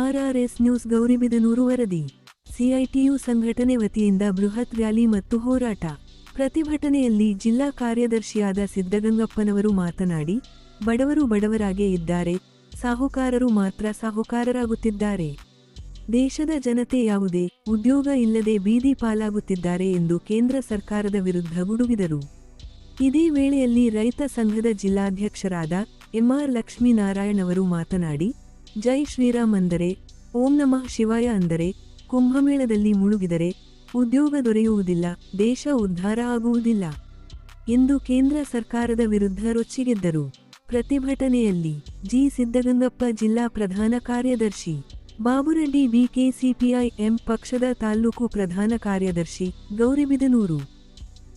ಆರ್ಆರ್ಎಸ್ news Gauribidanur ವರದಿ. CITU ಸಂಘಟನೆ ವತಿಯಿಂದ ಬೃಹತ್ ರ್ಯಾಲಿ ಮತ್ತು ಹೋರಾಟ. ಪ್ರತಿಭಟನೆಯಲ್ಲಿ ಜಿಲ್ಲಾ ಕಾರ್ಯದರ್ಶಿಯಾದ ಸಿದ್ದಗಂಗಪ್ಪನವರು ಮಾತನಾಡಿ, ಬಡವರು ಬಡವರಾಗೇ ಇದ್ದಾರೆ, ಸಾಹುಕಾರರು ಮಾತ್ರ ಸಾಹುಕಾರರಾಗುತ್ತಿದ್ದಾರೆ. ದೇಶದ ಜನತೆ ಯಾವುದೇ ಉದ್ಯೋಗ ಇಲ್ಲದೆ ಬೀದಿ ಪಾಲಾಗುತ್ತಿದ್ದಾರೆ ಎಂದು ಕೇಂದ್ರ ಸರ್ಕಾರದ ವಿರುದ್ಧ ಗುಡುಗಿದರು. ಇದೇ ವೇಳೆಯಲ್ಲಿ ರೈತ ಸಂಘದ ಜಿಲ್ಲಾಧ್ಯಕ್ಷರಾದ ಎಂಆರ್ ಲಕ್ಷ್ಮೀನಾರಾಯಣ್ ಅವರು ಮಾತನಾಡಿ, ಜೈ ಶ್ರೀರಾಮ್ ಅಂದರೆ, ಓಂ ನಮಃ ಶಿವಾಯ ಅಂದರೆ, ಕುಂಭಮೇಳದಲ್ಲಿ ಮುಳುಗಿದರೆ ಉದ್ಯೋಗ ದೊರೆಯುವುದಿಲ್ಲ, ದೇಶ ಉದ್ಧಾರ ಆಗುವುದಿಲ್ಲ ಎಂದು ಕೇಂದ್ರ ಸರ್ಕಾರದ ವಿರುದ್ಧ ರೊಚ್ಚಿಗೆದ್ದರು. ಪ್ರತಿಭಟನೆಯಲ್ಲಿ ಜಿ ಸಿದ್ದಗಂಗಪ್ಪ ಜಿಲ್ಲಾ ಪ್ರಧಾನ ಕಾರ್ಯದರ್ಶಿ, ಬಾಬುರೆಡ್ಡಿ ಬಿಕೆಸಿಪಿಐಎಂ ಪಕ್ಷದ ತಾಲ್ಲೂಕು ಪ್ರಧಾನ ಕಾರ್ಯದರ್ಶಿ ಗೌರಿಬಿದನೂರು,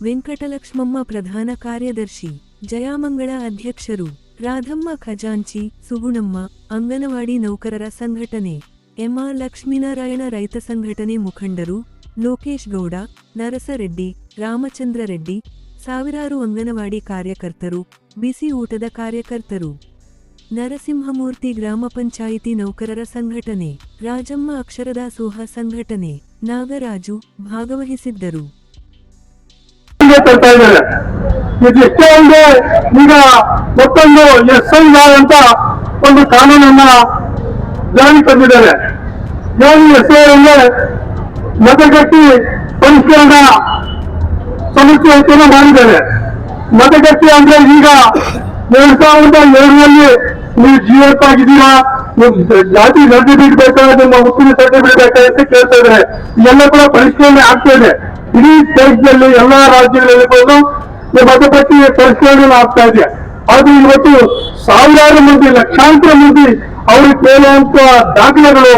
ವೆಂಕಟಲಕ್ಷ್ಮಮ್ಮ ಪ್ರಧಾನ ಕಾರ್ಯದರ್ಶಿ, ಜಯಾಮಂಗಳ ಅಧ್ಯಕ್ಷರು, ರಾಧಮ್ಮ ಖಜಾಂಚಿ, ಸುಗುಣಮ್ಮ, ಅಂಗನವಾಡಿ ನೌಕರರ ಸಂಘಟನೆ, ಎಂಆರ್ ಲಕ್ಷ್ಮೀನಾರಾಯಣ ರೈತ ಸಂಘಟನೆ ಮುಖಂಡರು, ಲೋಕೇಶ್ ಗೌಡ, ನರಸರೆಡ್ಡಿ, ರಾಮಚಂದ್ರ ರೆಡ್ಡಿ, ಸಾವಿರಾರು ಅಂಗನವಾಡಿ ಕಾರ್ಯಕರ್ತರು, ಬಿಸಿ ಊಟದ ಕಾರ್ಯಕರ್ತರು, ನರಸಿಂಹಮೂರ್ತಿ ಗ್ರಾಮ ಪಂಚಾಯಿತಿ ನೌಕರರ ಸಂಘಟನೆ, ರಾಜಮ್ಮ ಅಕ್ಷರದಾಸೋಹ ಸಂಘಟನೆ, ನಾಗರಾಜು ಭಾಗವಹಿಸಿದ್ದರು. ಇದಿಷ್ಟೇ ಒಂದು ಈಗ ಮತ್ತೊಂದು SIR ಅಂತ ಒಂದು ಕಾನೂನನ್ನ ಜಾರಿ ತಂದಿದ್ದಾರೆ. ಏನು SIR ಅಂದ್ರೆ ಮತಗಟ್ಟೆ ಪರಿಷ್ಕರಣಾ ಸಮಿತಿಯನ್ನು ಮಾಡಿದ್ದಾರೆ. ಮತಗಟ್ಟೆ ಅಂದ್ರೆ ಈಗ 2002ರಲ್ಲಿ ನೀವು GF ಆಗಿದ್ದೀರಾ, ಜಾತಿ ಸರ್ಟಿಫಿಕೇಟ್ ಬೇಕಾದ್ರೆ ನಿಮ್ಮ ಹುಟ್ಟಿನ ಸರ್ಟಿಫಿಕೇಟ್ ಬೇಕಾದ್ರೆ ಅಂತ ಕೇಳ್ತಾ ಇದ್ದಾರೆ. ಇವೆಲ್ಲ ಕೂಡ ಪರಿಷ್ಕರಣೆ ಆಗ್ತಾ ಇದೆ. ಇಡೀ ದೇಶದಲ್ಲಿ ಎಲ್ಲಾ ರಾಜ್ಯಗಳಲ್ಲಿ ಮತಗಟ್ಟೆ ಪರಿಷ್ಕರಣೆ ಆಗ್ತಾ ಇದೆ. ಆದ್ರೆ ಇವತ್ತು ಸಾವಿರಾರು ಮಂದಿ, ಲಕ್ಷಾಂತರ ಮಂದಿ ಅವ್ರಿಗೆ ಕೇಳುವಂತ ದಾಖಲೆಗಳು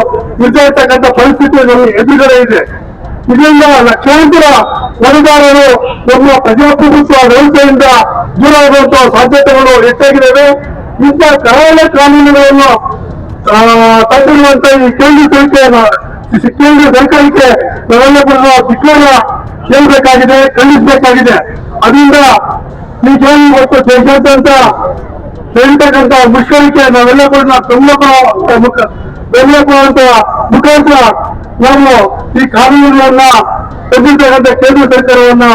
ಇರ್ತಕ್ಕಂಥ ಪರಿಸ್ಥಿತಿ ಎದುರುಗಡೆ ಇದೆ. ಇದರಿಂದ ಲಕ್ಷಾಂತರ ಮತದಾರರು ನಮ್ಮ ಪ್ರಜಾಪ್ರಭುತ್ವ ವ್ಯವಸ್ಥೆಯಿಂದ ದೂರ ಆಗುವಂತಹ ಸಾಧ್ಯತೆಗಳು ಹೆಚ್ಚಾಗಿದ್ದಾವೆ. ಇಂಥ ಕರಾಳ ಕಾನೂನುಗಳನ್ನು ತಂದಿರುವಂತ ಈ ಕೇಂದ್ರ ಸರ್ಕಾರಕ್ಕೆ ನಾವೆಲ್ಲ ಕೂಡ ಧಿಕ್ಕಾರ ಕೇಳಬೇಕಾಗಿದೆ, ಖಂಡಿಸಬೇಕಾಗಿದೆ. ಅದರಿಂದ ಈಗೇನು ಇವತ್ತು ದೇಶಾದ್ಯಂತ ಹೇಳ್ತಕ್ಕಂಥ ಮುಷ್ಕರಕ್ಕೆ ನಾವೆಲ್ಲ ಕೂಡ ಬೆಂಬಲ ಕೊಡುವಂತ ಮುಖಾಂತರ ನಾವು ಈ ಕಾನೂನುಗಳನ್ನ ತಂದಿರ್ತಕ್ಕಂಥ ಕೇಂದ್ರ ಸರ್ಕಾರಕ್ಕೆ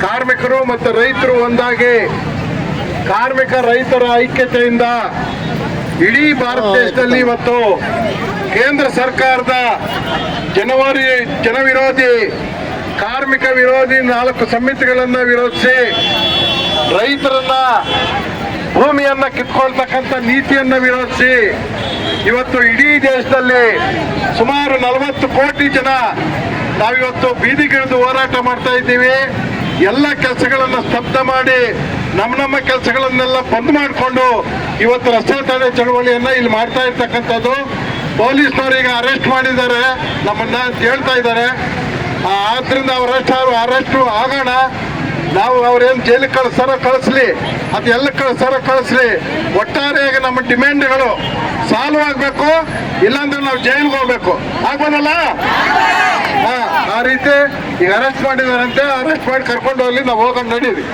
ಕಾರ್ಮಿಕರು ಮತ್ತು ರೈತರು ಒಂದಾಗಿ ಕಾರ್ಮಿಕ ರೈತರ ಐಕ್ಯತೆಯಿಂದ ಇಡೀ ಭಾರತ ದೇಶದಲ್ಲಿ ಇವತ್ತು ಕೇಂದ್ರ ಸರ್ಕಾರದ ಜನವಿರೋಧಿ ಕಾರ್ಮಿಕ ವಿರೋಧಿ 4 ಸಮಿತಿಗಳನ್ನು ವಿರೋಧಿಸಿ ರೈತರನ್ನ ಭೂಮಿಯನ್ನ ಕಿತ್ಕೊಳ್ತಕ್ಕಂಥ ನೀತಿಯನ್ನ ವಿರೋಧಿಸಿ ಇವತ್ತು ಇಡೀ ದೇಶದಲ್ಲಿ ಸುಮಾರು 40 ಕೋಟಿ ಜನ ನಾವಿವತ್ತು ಬೀದಿಗಿಳಿದು ಹೋರಾಟ ಮಾಡ್ತಾ ಇದ್ದೀವಿ. ಎಲ್ಲ ಕೆಲಸಗಳನ್ನ ಸ್ತಬ್ಧ ಮಾಡಿ ನಮ್ಮ ಕೆಲಸಗಳನ್ನೆಲ್ಲ ಬಂದ್ ಮಾಡಿಕೊಂಡು ಇವತ್ತು ರಸ್ತೆ ತಡೆ ಚಳವಳಿಯನ್ನ ಇಲ್ಲಿ ಮಾಡ್ತಾ ಇರ್ತಕ್ಕಂಥದ್ದು. ಪೊಲೀಸ್ನವರಿಗೆ ಅರೆಸ್ಟ್ ಮಾಡಿದ್ದಾರೆ ನಮ್ಮನ್ನ ಅಂತ ಹೇಳ್ತಾ ಇದ್ದಾರೆ. ಆದ್ರಿಂದ ಅರೆಸ್ಟ್ ಆಗೋಣ. ನಾವು ಅವ್ರೇನು ಜೈಲಿಗೆ ಕಳಿಸ್ಲಿ, ಅದು ಎಲ್ಲ ಕಳಿಸ್ಲಿ. ಒಟ್ಟಾರೆಯಾಗಿ ನಮ್ಮ ಡಿಮ್ಯಾಂಡ್ಗಳು ಸಾಲ್ವ್ ಆಗಬೇಕು, ಇಲ್ಲಾಂದ್ರೆ ನಾವು ಜೈಲಿಗೆ ಹೋಗ್ಬೇಕು. ಆಗ್ಬೋದಲ್ಲ? ಆ ರೀತಿ ಈಗ ಅರೆಸ್ಟ್ ಮಾಡಿದಾರಂತೆ, ಅರೆಸ್ಟ್ ಮಾಡಿ ಕರ್ಕೊಂಡು ಹೋಗ್ಲಿ, ನಾವು ಹೋಗೋಣ ನಡೀವಿ.